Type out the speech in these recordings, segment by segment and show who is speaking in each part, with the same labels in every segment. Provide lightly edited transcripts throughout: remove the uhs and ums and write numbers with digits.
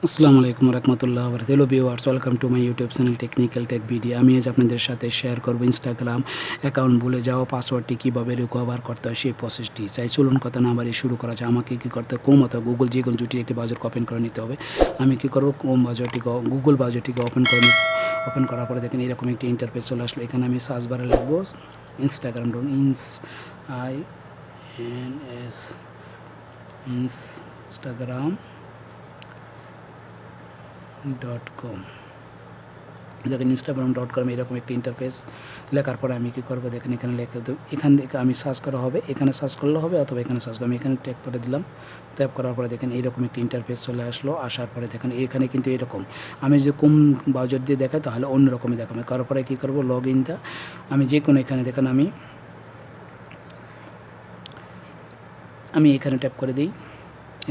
Speaker 1: আসসালামু আলাইকুম রহমতুল্লাহ বরকাতুহু। Hello viewers, welcome to my YouTube channel technical tech video. আমি আজ আপনাদের সাথে শেয়ার করব ইনস্টাগ্রাম অ্যাকাউন্ট ভুলে যাওয়া পাসওয়ার্ডটি কীভাবে রিকভার করতে হয় সেই প্রসেসটি। চাই চলুন কথা না বাড়িয়ে শুরু করা যায়। আমাকে কী করতে হবে, ক্রোম অথবা গুগল যে কোনো দুটির একটি ব্রাউজার ওপেন করে নিতে হবে। আমি কী করব, ক্রোম ব্রাউজারটিকে গুগল ব্রাউজারটিকে ওপেন করার পরে দেখেন এরকম একটি ইন্টারফেস চলে আসলো। এখানে আমি সার্চ বারে লিখব ইনস্টাগ্রাম, instagram.com। দেখেন instagram.com এরকম একটি ইন্টারফেস লেখার পরে আমি কী করবো, দেখেন এখানে লেখা দেব। এখান থেকে আমি সার্চ করা হবে, এখানে সার্চ করলে হবে অথবা এখানে সার্চ করবো। আমি এখানে ট্যাপ করে দিলাম। ট্যাপ করার পরে দেখেন এইরকম একটি ইন্টারফেস চলে আসলো। আসার পরে দেখেন এখানে কিন্তু এরকম আমি যে কোন ব্রাউজার দিয়ে দেখাই তাহলে অন্য রকমই দেখাবে। করার পরে কী করবো, লগ ইনটা আমি যে কোনো এখানে দেখেন আমি এখানে ট্যাপ করে দিই।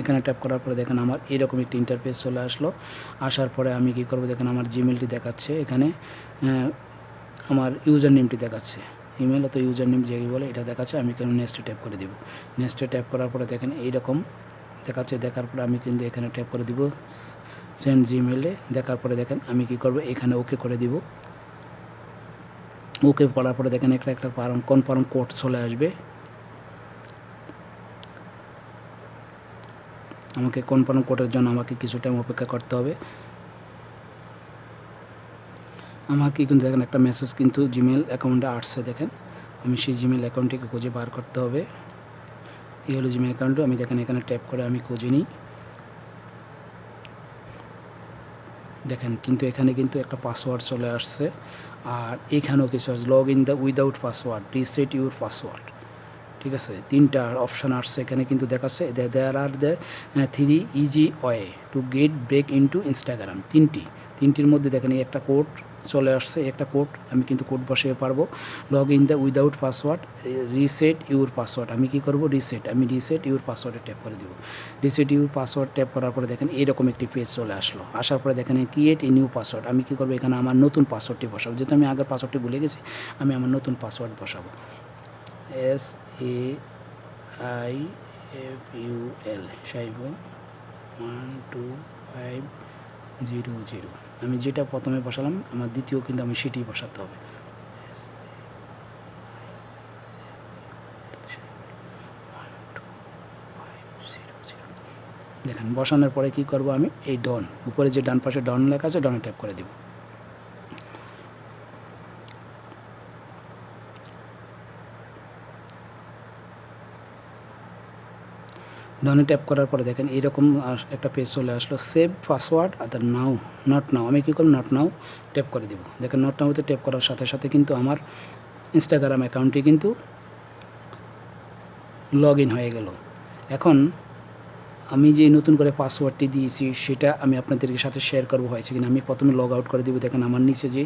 Speaker 1: এখানে ট্যাপ করার পরে দেখেন আমার এরকম একটি ইন্টারফেস চলে আসলো। আসার পরে আমি কী করবো, দেখেন আমার জিমেলটি দেখাচ্ছে, এখানে আমার ইউজার নেমটি দেখাচ্ছে, ইমেল অথবা ইউজার নেম যে বলে এটা দেখাচ্ছে। আমি কেন নেক্সটে ট্যাপ করে দিব। নেক্সটে ট্যাপ করার পরে দেখেন এইরকম দেখাচ্ছে। দেখার পরে আমি কিন্তু এখানে ট্যাপ করে দিব সেন্ড জিমেলে। দেখার পরে দেখেন আমি কী করবো, এখানে ওকে করে দিব। ওকে করার পরে দেখেন একটা কনফার্ম কোড চলে আসবে। আমাকে কনফার্ম কোডের জন্য আমাকে কিছু টাইম অপেক্ষা করতে হবে। আমার কি কিন্তু দেখেন একটা মেসেজ কিন্তু জিমেল অ্যাকাউন্টে আসছে। দেখেন আমি সেই জিমেল অ্যাকাউন্টটিকে খুঁজে বার করতে হবে। এই হলো জিমেল অ্যাকাউন্ট। আমি দেখেন এখানে ট্যাপ করে আমি খুঁজে নিই। দেখেন কিন্তু এখানে কিন্তু একটা পাসওয়ার্ড চলে আসছে। আর এখানেও কিছু আছে, log in the without password, reset your password. ঠিক আছে, তিনটা অপশান আসছে এখানে কিন্তু দেখাচ্ছে। There are the 3 easy way to get break into Instagram. তিনটির মধ্যে দেখেন এই একটা কোড চলে আসছে। একটা কোড আমি কিন্তু কোড বসিয়ে পারবো। Log in the without password, reset your password. আমি কী করবো, রিসেট ইউর পাসওয়ার্ডে ট্যাপ করে দেবো। রিসেট ইউর পাসওয়ার্ড ট্যাপ করার পরে দেখেন এরকম একটি পেজ চলে আসলো। আসার পরে দেখেন ক্রিয়েট এ নিউ পাসওয়ার্ড। আমি কী করবো, এখানে আমার নতুন পাসওয়ার্ডটি বসাবো। যেহেতু আমি আগের পাসওয়ার্ডটি ভুলে গেছি, আমি আমার নতুন পাসওয়ার্ড বসাবো। SAIFUL সাইফুল 12500। আমি যেটা প্রথমে বসালাম আমার দ্বিতীয় কিন্তু আমি সেটি বসাতে হবে। দেখেন বসানোর পরে কি করব, আমি এই ডন উপরে যে ডান পাশে ডন লেখা আছে ডনে ট্যাপ করে দেব। ডনে ট্যাপ করার পরে দেখেন এইরকম একটা পেজ চলে আসলো। Save password other now, not now. আমি কী করব, নট নাও ট্যাপ করে দেব। দেখেন নট নাওতে ট্যাপ করার সাথে সাথে কিন্তু আমার ইনস্টাগ্রাম অ্যাকাউন্টটি কিন্তু লগ ইন হয়ে গেল। এখন আমি যে নতুন করে পাসওয়ার্ডটি দিয়েছি সেটা আমি আপনাদের সাথে শেয়ার করবো হয়েছে কিনা। আমি প্রথমে লগ আউট করে দেবো। দেখেন আমার নিচে যে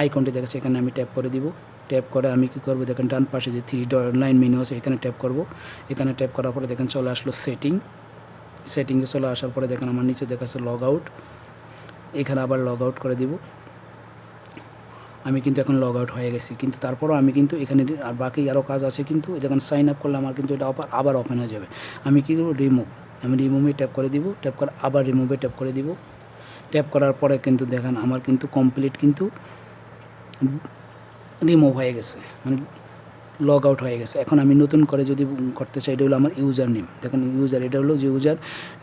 Speaker 1: আইকনটি দেখাচ্ছে এখানে আমি ট্যাপ করে দিব। ট্যাপ করে আমি কী করবো, দেখেন ডান পাশে যে 3 লাইন মেনু আছে এখানে ট্যাপ করব। এখানে ট্যাপ করার পরে দেখেন চলে আসলো সেটিংয়ে চলে আসার পরে দেখেন আমার নিচে দেখাচ্ছে লগ আউট। এখানে আবার লগ আউট করে দিব। আমি কিন্তু এখন লগ আউট হয়ে গেছি, কিন্তু তারপরও আমি কিন্তু এখানে আর বাকি আরও কাজ আছে। কিন্তু দেখেন সাইন আপ করলে আমার কিন্তু এটা আবার ওপেন হয়ে যাবে। আমি কী করবো, আমি রিমুভে ট্যাপ করে দিব। ট্যাপ করে আবার রিমুভে ট্যাপ করে দিব। ট্যাপ করার পরে কিন্তু দেখেন আমার কিন্তু কমপ্লিট কিন্তু রিমুভ হয়ে গেছে, মানে লগ আউট হয়ে গেছে। এখন আমি নতুন করে যদি করতে চাই, এটা হলো আমার ইউজার নেম। দেখেন এটা হলো যে ইউজার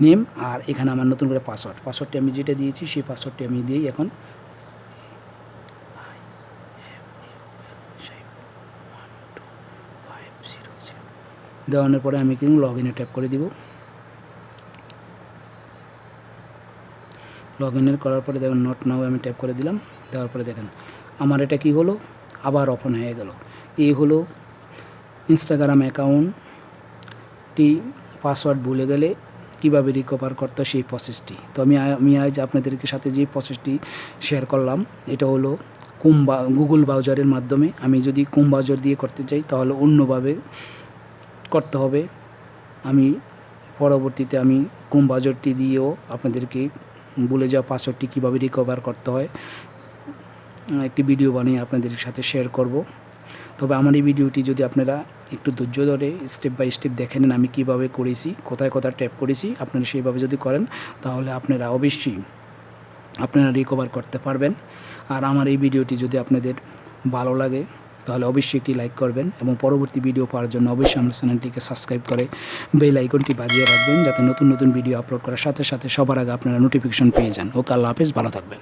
Speaker 1: নেম। আর এখানে আমার নতুন করে পাসওয়ার্ডটি আমি যেটা দিয়েছি সেই পাসওয়ার্ডটি আমি দিই। এখন দেওয়ানোর পরে আমি কিন্তু লগ ইনে ট্যাপ করে দিব। লগ ইনের করার পরে দেখেন নট নাও আমি ট্যাপ করে দিলাম। দেওয়ার পরে দেখেন আমার এটা কি হলো, আবার ওপেন হয়ে গেল। এই হলো ইনস্টাগ্রাম অ্যাকাউন্টটি পাসওয়ার্ড ভুলে গেলে কীভাবে রিকভার করতে সেই প্রসেসটি। তো আমি আজ আপনাদেরকে সাথে যে প্রসেসটি শেয়ার করলাম এটা হলো গুগল ব্রাউজারের মাধ্যমে। আমি যদি ক্রোম ব্রাউজার দিয়ে করতে চাই তাহলে অন্যভাবে করতে হবে। আমি পরবর্তীতে আমি ক্রোম ব্রাউজারটি দিয়েও আপনাদেরকে ভুলে যাওয়া পাসওয়ার্ডটি কীভাবে রিকভার করতে হয় একটি ভিডিও বানিয়ে আপনাদের সাথে শেয়ার করব। তবে আমার এই ভিডিওটি যদি আপনারা একটু ধৈর্য ধরে স্টেপ বাই স্টেপ দেখে নিন আমি কীভাবে করেছি, কোথায় কোথায় ট্যাপ করেছি। আপনারা সেইভাবে যদি করেন তাহলে আপনারা অবশ্যই আপনারা রিকভার করতে পারবেন। আর আমার এই ভিডিওটি যদি আপনাদের ভালো লাগে তাহলে অবশ্যই একটি লাইক করবেন এবং পরবর্তী ভিডিও পাওয়ার জন্য অবশ্যই আমার চ্যানেলটিকে সাবস্ক্রাইব করে বেল আইকনটি বাজিয়ে রাখবেন, যাতে নতুন নতুন ভিডিও আপলোড করার সাথে সাথে সবার আগে আপনারা নোটিফিকেশন পেয়ে যান। ওকে, আল্লাহ হাফেজ, ভালো থাকবেন।